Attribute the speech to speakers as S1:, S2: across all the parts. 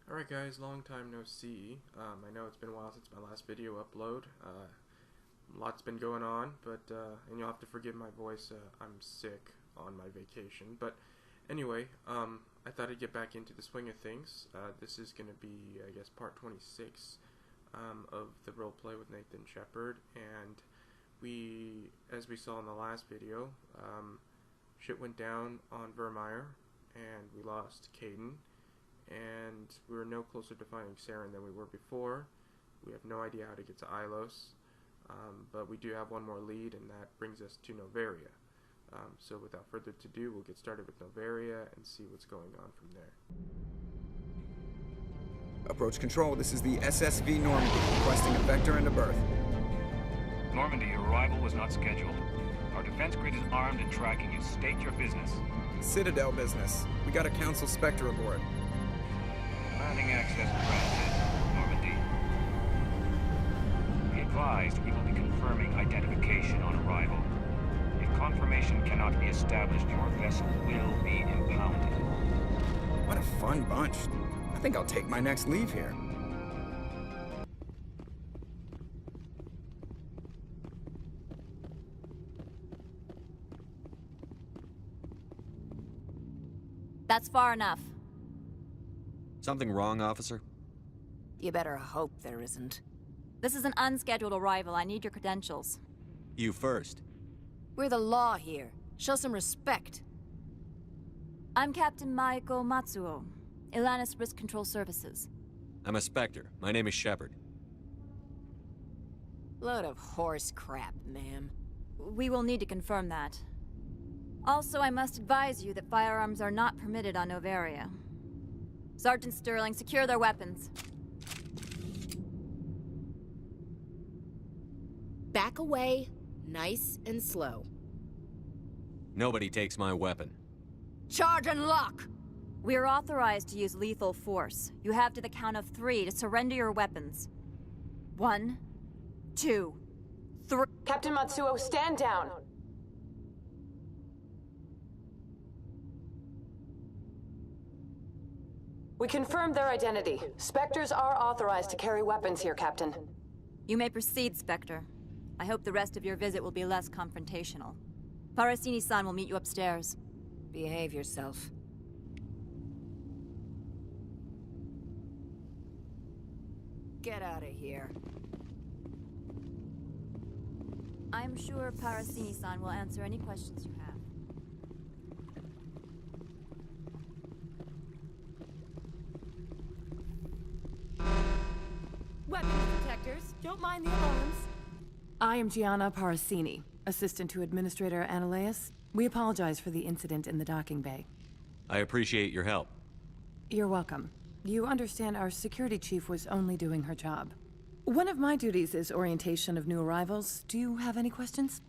S1: Alright guys, long time no see. I know it's been a while since my last video upload. Lots been going on, but and you'll have to forgive my voice, I'm sick on my vacation. But anyway, I thought I'd get back into the swing of things. This is going to be, I guess, part 26 of the roleplay with Nathan Shepard. And as we saw in the last video, shit went down on Vermeer, and we lost Caden. And we were no closer to finding Saren than we were before. We have no idea how to get to Ilos, but we do have one more lead, and that brings us to Noveria. So without further ado, we'll get started with Noveria and see what's going on from there.
S2: Approach control, this is the SSV Normandy, requesting a vector and a berth.
S3: Normandy, your arrival was not scheduled. Our defense grid is armed and tracking you. State your business.
S2: Citadel business. We got a Council Spectre aboard.
S3: Landing access granted, Normandy. Be advised, we will be confirming identification on arrival. If confirmation cannot be established, your vessel will be impounded.
S2: What a fun bunch. I think I'll take my next leave here.
S4: That's far enough.
S5: Something wrong, officer?
S4: You better hope there isn't. This is an unscheduled arrival. I need your credentials.
S5: You first.
S4: We're the law here. Show some respect. I'm Captain Maiko Matsuo, Ilanis Risk Control Services.
S5: I'm a Spectre. My name is Shepard.
S4: Load of horse crap, ma'am. We will need to confirm that. Also, I must advise you that firearms are not permitted on Noveria. Sergeant Sterling, secure their weapons.
S6: Back away, nice and slow.
S5: Nobody takes my weapon.
S4: Charge and lock! We are authorized to use lethal force. You have to the count of 3 to surrender your weapons. 1, 2, 3.
S7: Captain Matsuo, stand down! We confirmed their identity. Spectres are authorized to carry weapons here, Captain.
S4: You may proceed, Spectre. I hope the rest of your visit will be less confrontational. Parasini-san will meet you upstairs. Behave yourself. Get out of here. I'm sure Parasini-san will answer any questions you have.
S8: Weapons detectors, don't mind the alarms. I am Gianna Parasini, assistant to Administrator Ananias. We apologize for the incident in the docking bay.
S5: I appreciate your help.
S8: You're welcome. You understand our security chief was only doing her job. One of my duties is orientation of new arrivals. Do you have any questions?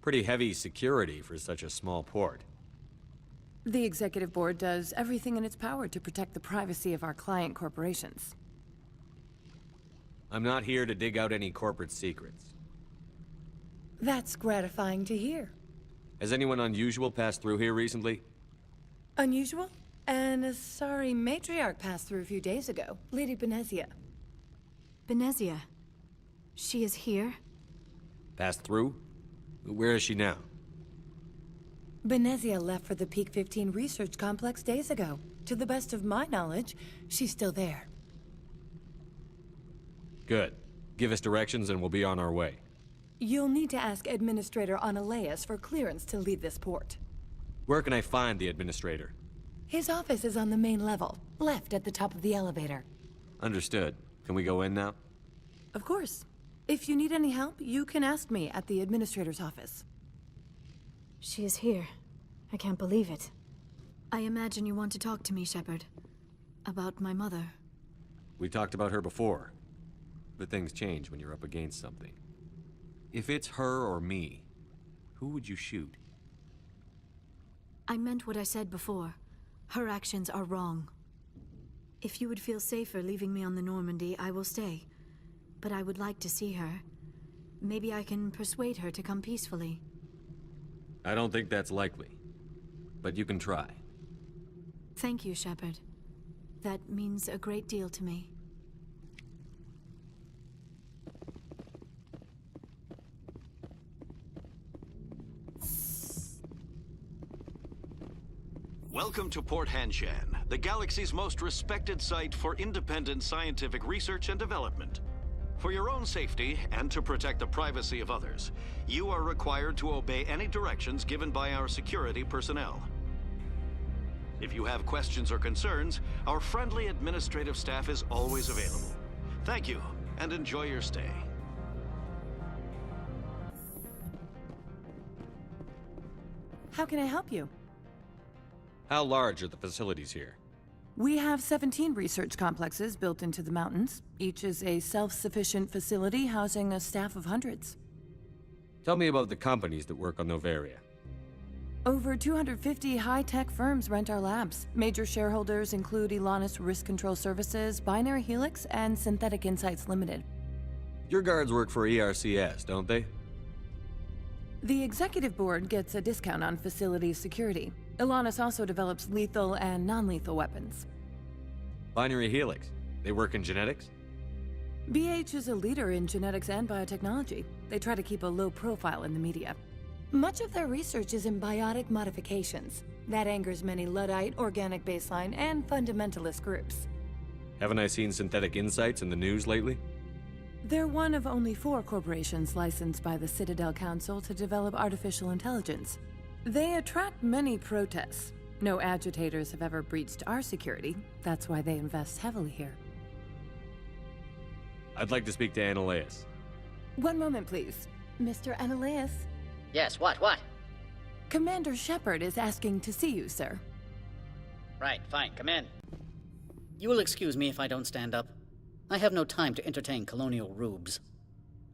S5: Pretty heavy security for such a small port.
S8: The executive board does everything in its power to protect the privacy of our client corporations.
S5: I'm not here to dig out any corporate secrets.
S8: That's gratifying to hear.
S5: Has anyone unusual passed through here recently?
S8: Unusual? And a sorry matriarch passed through a few days ago. Lady Benezia.
S9: Benezia? She is here?
S5: Passed through? Where is she now?
S8: Benezia left for the Peak 15 research complex days ago. To the best of my knowledge, she's still there.
S5: Good. Give us directions and we'll be on our way.
S8: You'll need to ask Administrator Ananias for clearance to leave this port.
S5: Where can I find the Administrator?
S8: His office is on the main level, left at the top of the elevator.
S5: Understood. Can we go in now?
S8: Of course. If you need any help, you can ask me at the Administrator's office.
S9: She is here. I can't believe it. I imagine you want to talk to me, Shepard. About my mother.
S5: We talked about her before. But things change when you're up against something. If it's her or me, who would you shoot?
S9: I meant what I said before. Her actions are wrong. If you would feel safer leaving me on the Normandy, I will stay. But I would like to see her. Maybe I can persuade her to come peacefully.
S5: I don't think that's likely. But you can try.
S9: Thank you, Shepard. That means a great deal to me.
S10: Welcome to Port Hanshan, the galaxy's most respected site for independent scientific research and development. For your own safety and to protect the privacy of others, you are required to obey any directions given by our security personnel. If you have questions or concerns, our friendly administrative staff is always available. Thank you, and enjoy your stay.
S8: How can I help you?
S5: How large are the facilities here?
S8: We have 17 research complexes built into the mountains. Each is a self-sufficient facility housing a staff of hundreds.
S5: Tell me about the companies that work on Noveria.
S8: Over 250 high-tech firms rent our labs. Major shareholders include Elanus Risk Control Services, Binary Helix, and Synthetic Insights Limited.
S5: Your guards work for ERCS, don't they?
S8: The executive board gets a discount on facility security. Elanus also develops lethal and non-lethal weapons.
S5: Binary Helix. They work in genetics?
S8: BH is a leader in genetics and biotechnology. They try to keep a low profile in the media. Much of their research is in biotic modifications. That angers many Luddite, organic baseline, and fundamentalist groups.
S5: Haven't I seen Synthetic Insights in the news lately?
S8: They're one of only 4 corporations licensed by the Citadel Council to develop artificial intelligence. They attract many protests. No agitators have ever breached our security. That's why they invest heavily here.
S5: I'd like to speak to Analeas.
S8: One moment, please. Mr. Analeas?
S11: Yes, what?
S8: Commander Shepard is asking to see you, sir.
S11: Right, fine, come in. You will excuse me if I don't stand up. I have no time to entertain colonial rubes.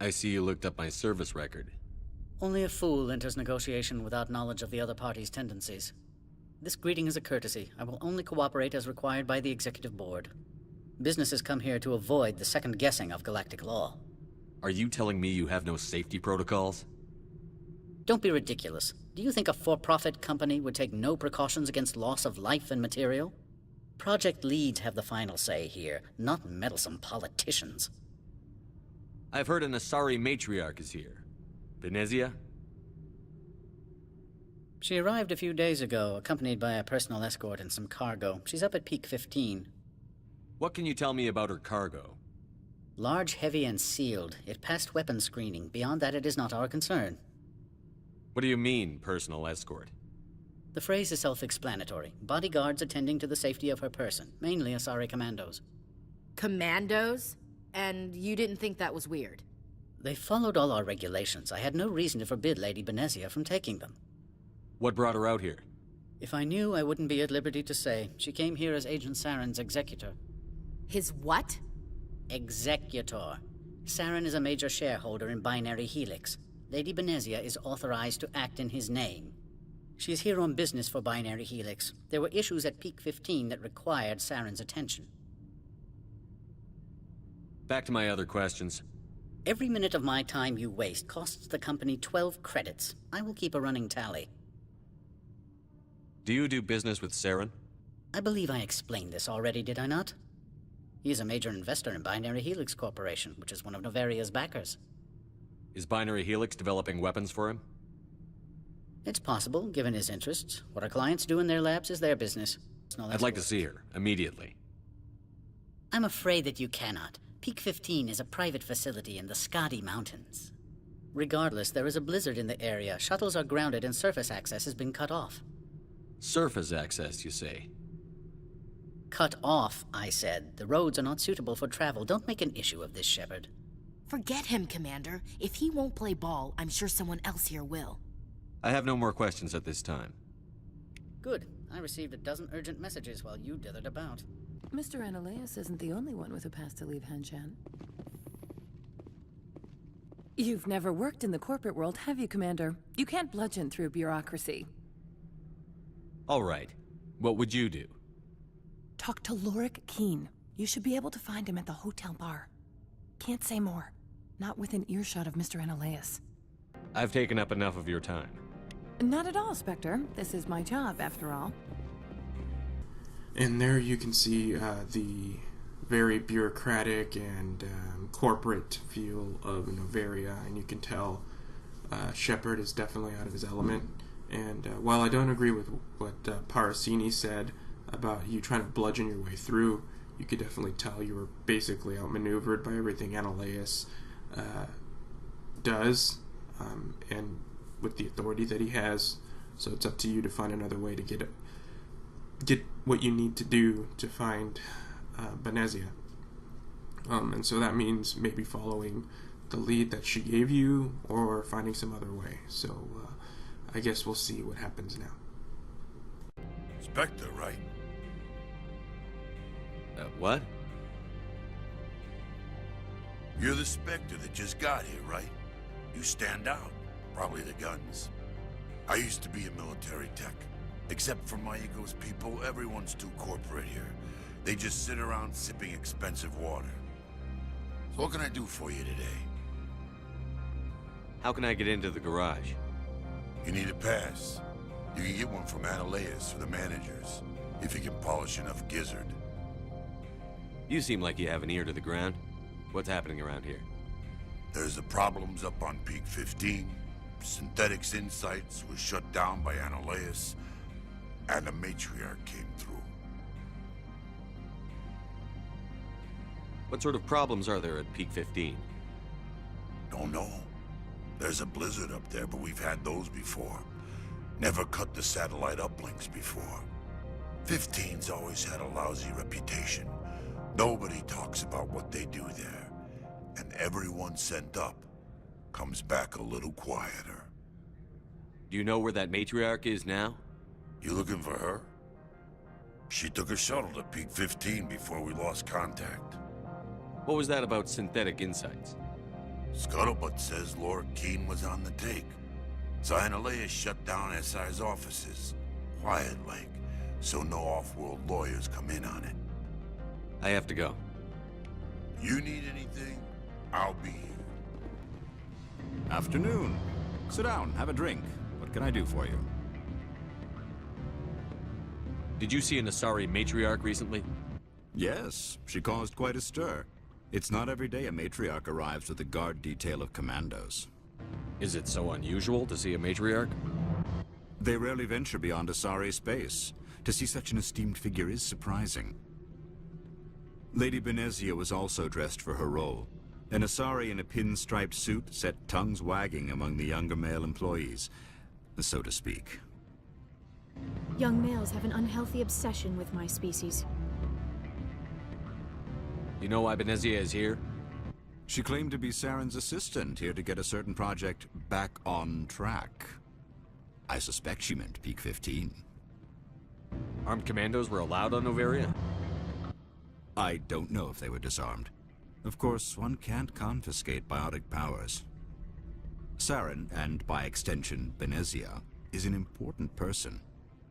S5: I see you looked up my service record.
S11: Only a fool enters negotiation without knowledge of the other party's tendencies. This greeting is a courtesy. I will only cooperate as required by the Executive Board. Businesses come here to avoid the second guessing of galactic law.
S5: Are you telling me you have no safety protocols?
S11: Don't be ridiculous. Do you think a for-profit company would take no precautions against loss of life and material? Project leads have the final say here, not meddlesome politicians.
S5: I've heard an Asari matriarch is here. Venezia?
S11: She arrived a few days ago, accompanied by a personal escort and some cargo. She's up at Peak 15.
S5: What can you tell me about her cargo?
S11: Large, heavy, and sealed. It passed weapons screening. Beyond that, it is not our concern.
S5: What do you mean, personal escort?
S11: The phrase is self-explanatory. Bodyguards attending to the safety of her person, mainly Asari commandos.
S6: Commandos? And you didn't think that was weird?
S11: They followed all our regulations. I had no reason to forbid Lady Venezia from taking them.
S5: What brought her out here?
S11: If I knew, I wouldn't be at liberty to say. She came here as Agent Saren's executor.
S6: His what?
S11: Executor. Saren is a major shareholder in Binary Helix. Lady Venezia is authorized to act in his name. She is here on business for Binary Helix. There were issues at Peak 15 that required Saren's attention.
S5: Back to my other questions.
S11: Every minute of my time you waste costs the company 12 credits. I will keep a running tally.
S5: Do you do business with Saren?
S11: I believe I explained this already, did I not? He is a major investor in Binary Helix Corporation, which is one of Noveria's backers.
S5: Is Binary Helix developing weapons for him?
S11: It's possible, given his interests. What our clients do in their labs is their business.
S5: I'd like to see her, immediately.
S11: I'm afraid that you cannot. Peak 15 is a private facility in the Skadi Mountains. Regardless, there is a blizzard in the area. Shuttles are grounded and surface access has been cut off.
S5: Surface access, you say?
S11: Cut off, I said. The roads are not suitable for travel. Don't make an issue of this, Shepard.
S6: Forget him, Commander. If he won't play ball, I'm sure someone else here will.
S5: I have no more questions at this time.
S11: Good. I received a dozen urgent messages while you dithered about.
S8: Mr. Analeas isn't the only one with a pass to leave Hanshan. You've never worked in the corporate world, have you, Commander? You can't bludgeon through bureaucracy.
S5: All right. What would you do?
S8: Talk to Lorik Keen. You should be able to find him at the hotel bar. Can't say more. Not within earshot of Mr. Analeas.
S5: I've taken up enough of your time.
S8: Not at all, Spectre. This is my job, after all.
S1: And there you can see the very bureaucratic and corporate feel of Noveria, and you can tell Shepard is definitely out of his element. And while I don't agree with what Parasini said about you trying to bludgeon your way through, you could definitely tell you were basically outmaneuvered by everything Ananias does, and with the authority that he has. So it's up to you to find another way to get what you need to do to find Benezia. And so that means maybe following the lead that she gave you, or finding some other way. So I guess we'll see what happens now.
S12: Spectre, right?
S5: What?
S12: You're the Spectre that just got here, right? You stand out. Probably the guns. I used to be a military tech. Except for Maego's people, everyone's too corporate here. They just sit around sipping expensive water. So what can I do for you today?
S5: How can I get into the garage?
S12: You need a pass. You can get one from Ananias or the managers, if you can polish enough gizzard.
S5: You seem like you have an ear to the ground. What's happening around here?
S12: There's the problems up on Peak 15. Synthetics Insights was shut down by Ananias, and the matriarch came through.
S5: What sort of problems are there at Peak 15?
S12: Don't know. There's a blizzard up there, but we've had those before. Never cut the satellite uplinks before. 15's always had a lousy reputation. Nobody talks about what they do there. And everyone sent up comes back a little quieter.
S5: Do you know where that matriarch is now?
S12: You looking for her? She took a shuttle to Peak 15 before we lost contact.
S5: What was that about Synthetic Insights?
S12: Scuttlebutt says Laura Keene was on the take. So Ananias shut down SI's offices. Quiet-like, so no off-world lawyers come in on it.
S5: I have to go.
S12: You need anything? I'll be here.
S13: Afternoon. Sit down, have a drink. What can I do for you?
S5: Did you see an Asari matriarch recently?
S13: Yes, she caused quite a stir. It's not every day a matriarch arrives with a guard detail of commandos.
S5: Is it so unusual to see a matriarch?
S13: They rarely venture beyond Asari space. To see such an esteemed figure is surprising. Lady Benezia was also dressed for her role. An Asari in a pinstriped suit set tongues wagging among the younger male employees, so to speak.
S9: Young males have an unhealthy obsession with my species.
S5: You know why Benezia is here?
S13: She claimed to be Saren's assistant, here to get a certain project back on track. I suspect she meant Peak 15.
S5: Armed commandos were allowed on Noveria?
S13: I don't know if they were disarmed. Of course, one can't confiscate biotic powers. Saren, and by extension, Benezia, is an important person.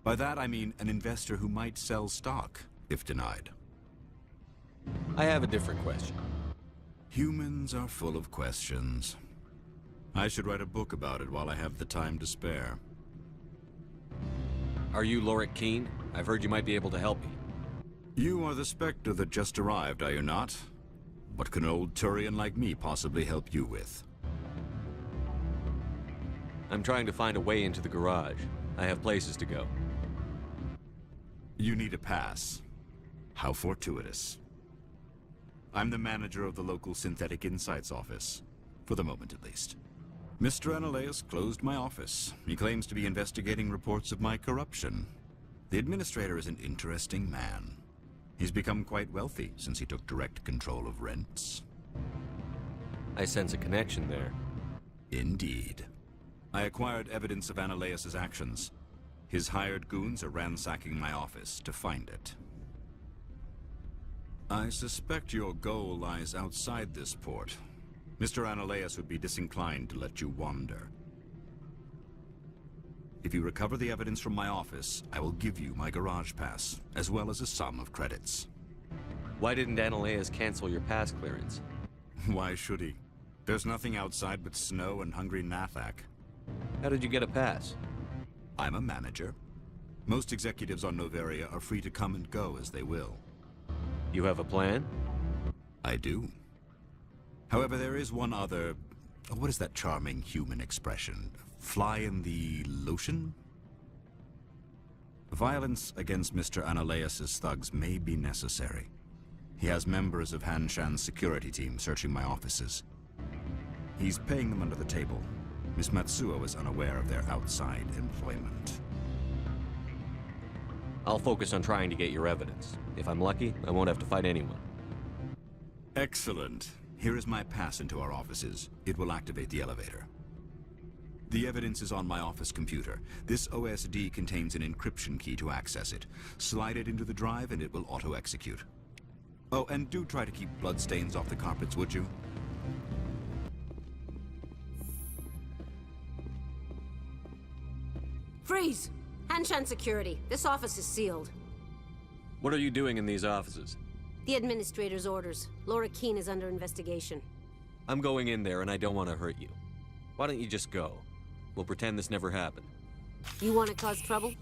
S13: By that I mean an investor who might sell stock, if denied.
S5: I have a different question.
S13: Humans are full of questions. I should write a book about it while I have the time to spare.
S5: Are you Laura Keene? I've heard you might be able to help me.
S13: You are the Spectre that just arrived, are you not? What can an old Turian like me possibly help you with?
S5: I'm trying to find a way into the garage. I have places to go.
S13: You need a pass. How fortuitous. I'm the manager of the local Synthetic Insights office. For the moment, at least. Mr. Ananias closed my office. He claims to be investigating reports of my corruption. The administrator is an interesting man. He's become quite wealthy since he took direct control of rents.
S5: I sense a connection there.
S13: Indeed. I acquired evidence of Ananias' actions. His hired goons are ransacking my office to find it. I suspect your goal lies outside this port. Mr. Ananias would be disinclined to let you wander. If you recover the evidence from my office, I will give you my garage pass, as well as a sum of credits.
S5: Why didn't Ananias cancel your pass clearance?
S13: Why should he? There's nothing outside but snow and hungry Nathak.
S5: How did you get a pass?
S13: I'm a manager. Most executives on Noveria are free to come and go as they will.
S5: You have a plan?
S13: I do. However, there is one other... what is that charming human expression? Fly in the lotion? Violence against Mr. Analaeus' thugs may be necessary. He has members of Han Shan's security team searching my offices. He's paying them under the table. Miss Matsuo is unaware of their outside employment.
S5: I'll focus on trying to get your evidence. If I'm lucky, I won't have to fight anyone.
S13: Excellent. Here is my pass into our offices. It will activate the elevator. The evidence is on my office computer. This OSD contains an encryption key to access it. Slide it into the drive and it will auto-execute. Oh, and do try to keep bloodstains off the carpets, would you?
S14: Freeze! Hanshan Security. This office is sealed.
S5: What are you doing in these offices?
S14: The administrator's orders. Laura Keene is under investigation.
S5: I'm going in there and I don't want to hurt you. Why don't you just go? We'll pretend this never happened.
S14: You want to cause trouble?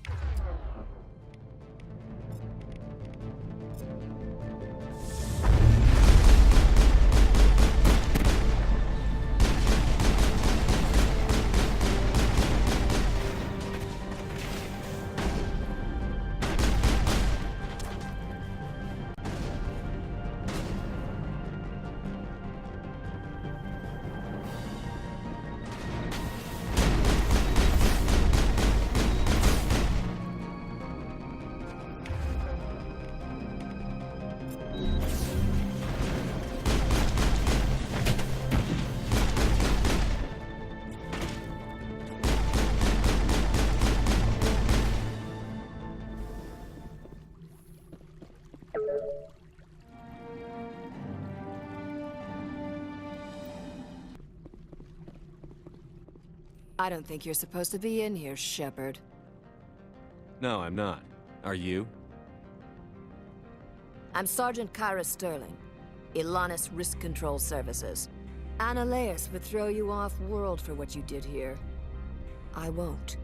S15: I don't think you're supposed to be in here, Shepard.
S5: No, I'm not. Are you?
S15: I'm Sergeant Kyra Sterling, Ilanis Risk Control Services. Analaeus would throw you off-world for what you did here. I won't.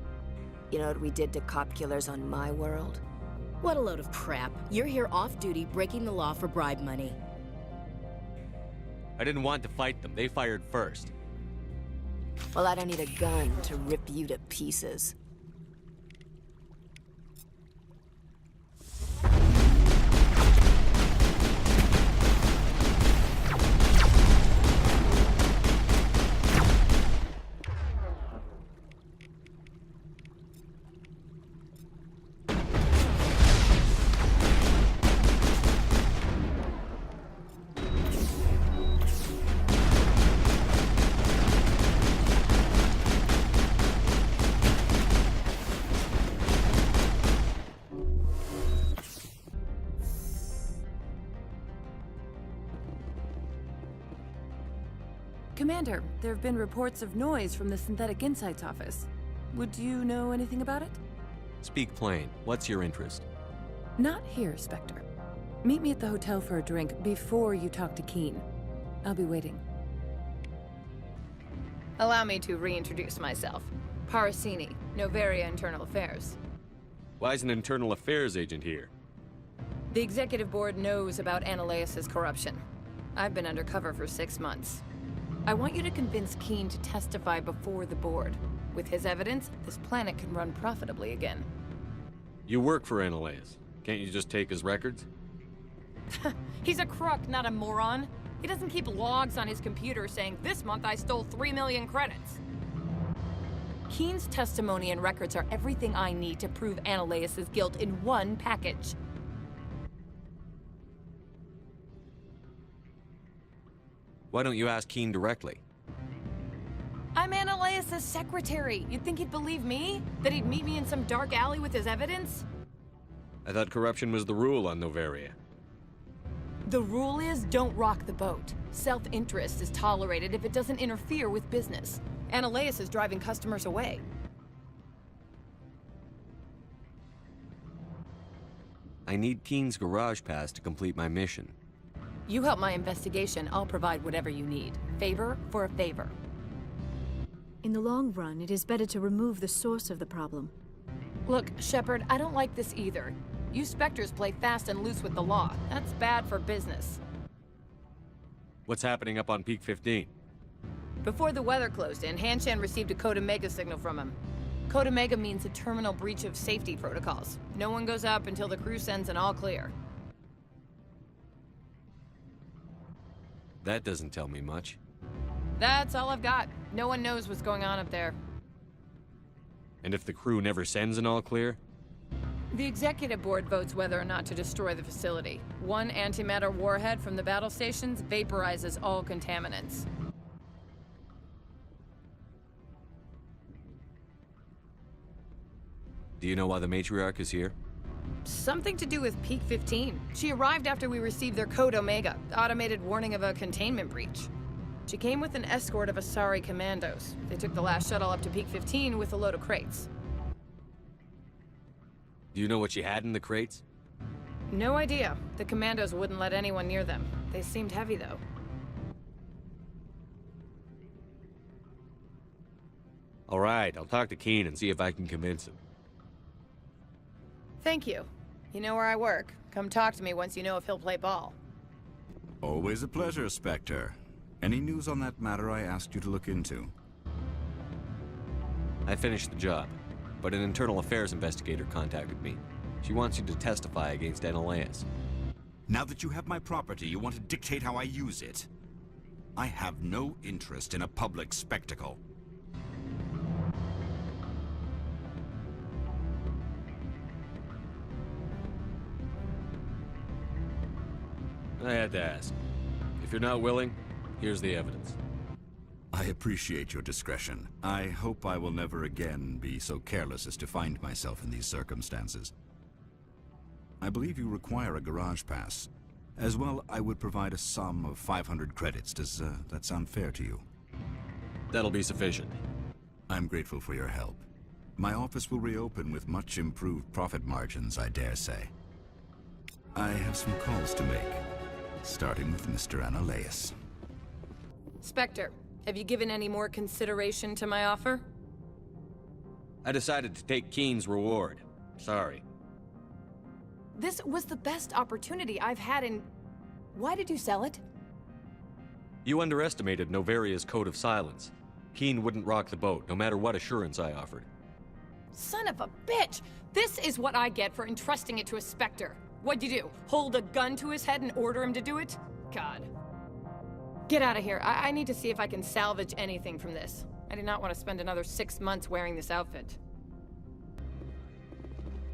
S15: You know what we did to cop killers on my world?
S6: What a load of crap. You're here off-duty, breaking the law for bribe money.
S5: I didn't want to fight them. They fired first.
S15: Well, I don't need a gun to rip you to pieces.
S8: Commander, there have been reports of noise from the Synthetic Insights office. Would you know anything about it?
S5: Speak plain. What's your interest?
S8: Not here, Spectre. Meet me at the hotel for a drink before you talk to Keene. I'll be waiting.
S16: Allow me to reintroduce myself. Parasini, Noveria Internal Affairs.
S5: Why is an internal affairs agent here?
S16: The executive board knows about Analaeus' corruption. I've been undercover for 6 months. I want you to convince Keene to testify before the board. With his evidence, this planet can run profitably again.
S5: You work for Analaeus. Can't you just take his records?
S16: He's a crook, not a moron. He doesn't keep logs on his computer saying, "This month I stole 3 million credits." Keene's testimony and records are everything I need to prove Analaeus' guilt in one package.
S5: Why don't you ask Keene directly?
S16: I'm Analaeus' secretary. You'd think he'd believe me? That he'd meet me in some dark alley with his evidence?
S5: I thought corruption was the rule on Noveria.
S16: The rule is, don't rock the boat. Self-interest is tolerated if it doesn't interfere with business. Analaeus is driving customers away.
S5: I need Keene's garage pass to complete my mission.
S16: You help my investigation, I'll provide whatever you need. Favor for a favor.
S9: In the long run, it is better to remove the source of the problem.
S16: Look, Shepard, I don't like this either. You Spectres play fast and loose with the law. That's bad for business.
S5: What's happening up on Peak 15?
S16: Before the weather closed in, Hanshan received a Code Omega signal from him. Code Omega means a terminal breach of safety protocols. No one goes up until the crew sends an all clear.
S5: That doesn't tell me much.
S16: That's all I've got. No one knows what's going on up there.
S5: And if the crew never sends an all clear?
S16: The executive board votes whether or not to destroy the facility. One antimatter warhead from the battle stations vaporizes all contaminants.
S5: Do you know why the matriarch is here?
S16: Something to do with Peak 15. She arrived after we received their Code Omega, automated warning of a containment breach. She came with an escort of Asari commandos. They took the last shuttle up to Peak 15 with a load of crates.
S5: Do you know what she had in the crates?
S16: No idea. The commandos wouldn't let anyone near them. They seemed heavy, though.
S5: All right, I'll talk to Keen and see if I can convince him.
S16: Thank you. You know where I work. Come talk to me once you know if he'll play ball.
S13: Always a pleasure, Spectre. Any news on that matter I asked you to look into?
S5: I finished the job, but an internal affairs investigator contacted me. She wants you to testify against Analaeus.
S13: Now that you have my property, you want to dictate how I use it? I have no interest in a public spectacle.
S5: I had to ask. If you're not willing, here's the evidence.
S13: I appreciate your discretion. I hope I will never again be so careless as to find myself in these circumstances. I believe you require a garage pass. As well, I would provide a sum of 500 credits. Does that sound fair to you?
S5: That'll be sufficient.
S13: I'm grateful for your help. My office will reopen with much improved profit margins, I dare say. I have some calls to make, starting with Mr. Analaeus.
S16: Spectre, have you given any more consideration to my offer?
S5: I decided to take Keen's reward. Sorry.
S16: This was the best opportunity I've had in... Why did you sell it?
S5: You underestimated Noveria's code of silence. Keen wouldn't rock the boat, no matter what assurance I offered.
S16: Son of a bitch! This is what I get for entrusting it to a Spectre. What'd you do? Hold a gun to his head and order him to do it? God. Get out of here. I need to see if I can salvage anything from this. I do not want to spend another 6 months wearing this outfit.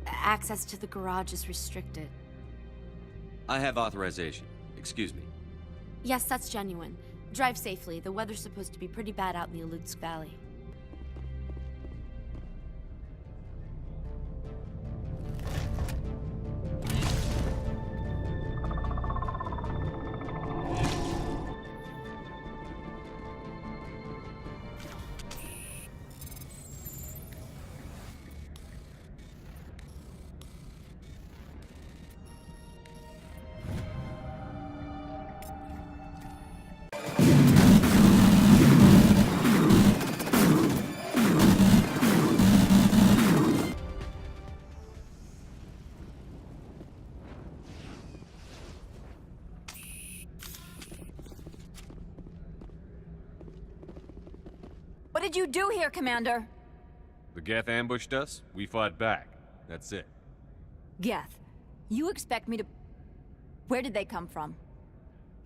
S9: Access to the garage is restricted.
S5: I have authorization. Excuse me.
S9: Yes, that's genuine. Drive safely. The weather's supposed to be pretty bad out in the Alutsk Valley.
S4: What did you do here, Commander?
S5: The Geth ambushed us, we fought back. That's it.
S4: Geth, you expect me to... Where did they come from?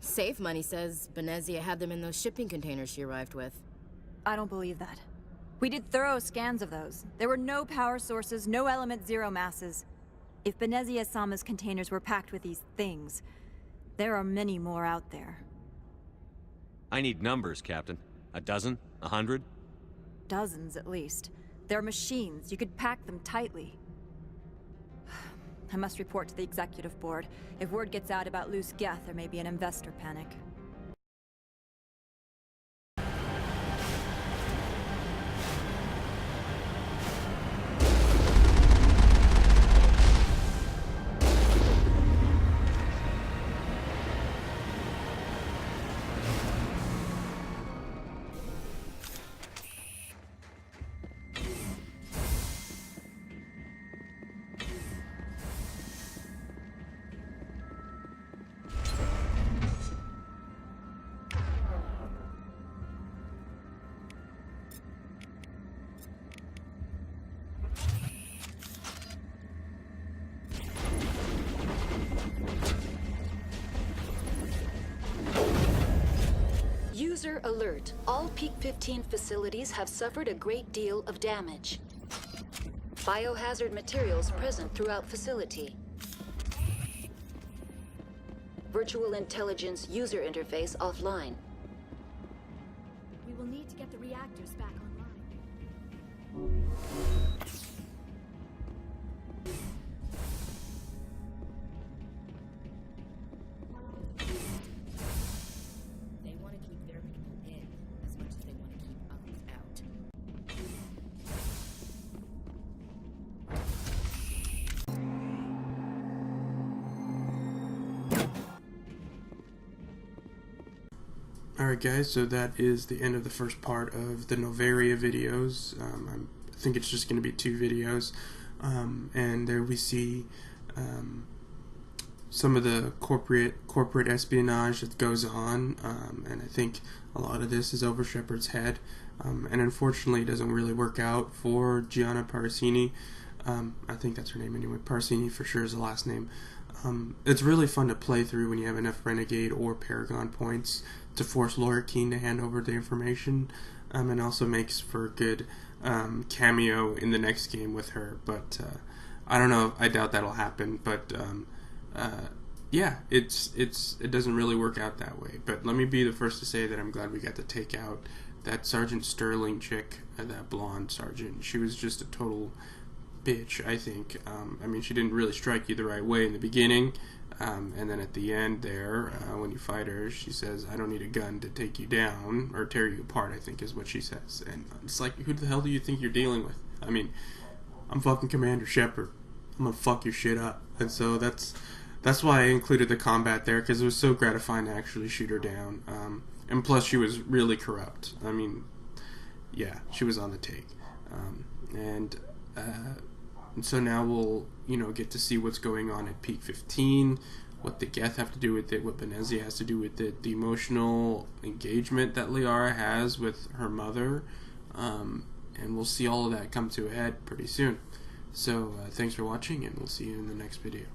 S14: Safe Money says Benezia had them in those shipping containers she arrived with.
S4: I don't believe that. We did thorough scans of those. There were no power sources, no element zero masses. If Benezia Sama's containers were packed with these things, there are many more out there.
S5: I need numbers, Captain. A dozen? 100?
S4: Dozens, at least. They're machines. You could pack them tightly. I must report to the executive board. If word gets out about loose Geth, there may be an investor panic.
S17: User alert. All Peak 15 facilities have suffered a great deal of damage. Biohazard materials present throughout facility. Virtual intelligence user interface offline.
S9: We will need to get the reactors back online.
S14: They want to keep their people in as much as they want to keep others out.
S1: Alright guys, so that is the end of the first part of the Noveria videos. I think it's just going to be 2 videos. And there we see some of the corporate espionage that goes on. And I think a lot of this is over Shepard's head. And unfortunately it doesn't really work out for Gianna Parasini. I think that's her name anyway. Parasini for sure is the last name. It's really fun to play through when you have enough Renegade or Paragon points to force Laura Keene to hand over the information, and also makes for a good cameo in the next game with her. But I don't know. I doubt that'll happen. But yeah, it doesn't really work out that way. But let me be the first to say that I'm glad we got to take out that Sergeant Sterling chick, that blonde sergeant. She was just a total bitch, I think. I mean, she didn't really strike you the right way in the beginning, and then at the end there, when you fight her, she says, "I don't need a gun to take you down, or tear you apart," I think is what she says. And it's like, who the hell do you think you're dealing with? I mean, I'm fucking Commander Shepard. I'm gonna fuck your shit up. And so that's why I included the combat there, because it was so gratifying to actually shoot her down. And plus, she was really corrupt. I mean, yeah, she was on the take. And so now we'll, get to see what's going on at Peak 15, what the Geth have to do with it, what Venezia has to do with it, the emotional engagement that Liara has with her mother, and we'll see all of that come to a head pretty soon. So thanks for watching, and we'll see you in the next video.